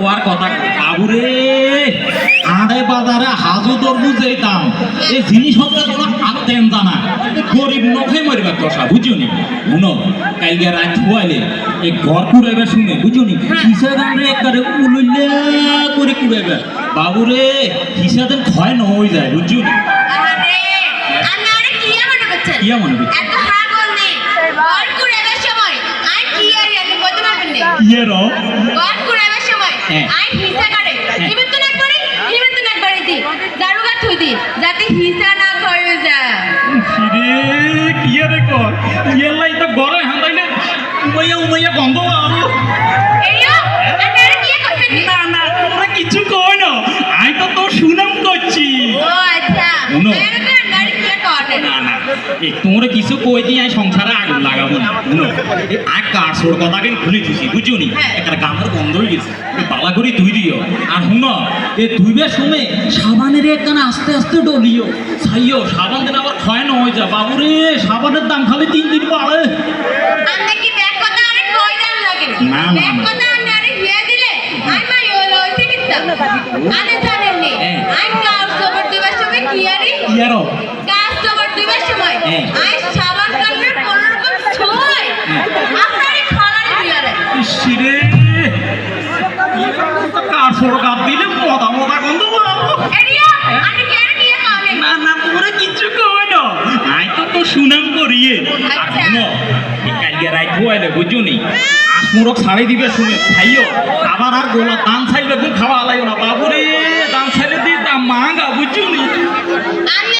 ওর কথা বাবুরে আড়ে বাজারে হাজু তরমুজ এই দাম এই জিনিসপত্র কোনো আত্মেন জানা গরিব নখে মরিবার দশা বুঝুনি শুনো কালকে রাত হইলে এই ঘর কুড়াইবার শুনে বুঝুনি হিসাব আমরা একবারে উলুল্লা করে কুড়াইবার বাবুরে হিসাব ক্ষয় ন হয়ে যায় বুঝুনি কিয়া মনে করছে যাতে হিসা না হয়ে যায় গড়ে হাঁটাইলে উমাইয়া উমাইয়া গন্ধ আরো না না তোমরা কিছু কই না আমি তো তোর সুনাম করছি শুনো না না এই তোমরা কিছু কই দিয়ে আমি সংসারে আগুন লাগাবো না শুনো এই আগ কাঠোর কথা কিন্তু ভুলে দিছি বুঝুনি একটা গামের গন্ধ হয়ে গেছে পালা করে ধুই দিও আর শুনো এই ধুইবার সময় সাবানের একখানে আস্তে আস্তে ডলিও ছাইও সাবান দিন আবার ক্ষয় না হয়ে যা বাবুরে সাবানের দাম খালি 3 দিন বাড়ে না দিলে মদা মদা গন্ধ না না তোমরা কিচ্ছু কই না আই তো তো সুনাম করিয়ে কালকে রাত হইলে বুঝুনি আসমরক ছাড়াই দিবে শুনে খাইও আবার আর গোলা দান ছাইবে খাওয়া লাগবে না বাবুরে দান ছাইলে দিয়ে দাম মাঙ্গা বুঝুনি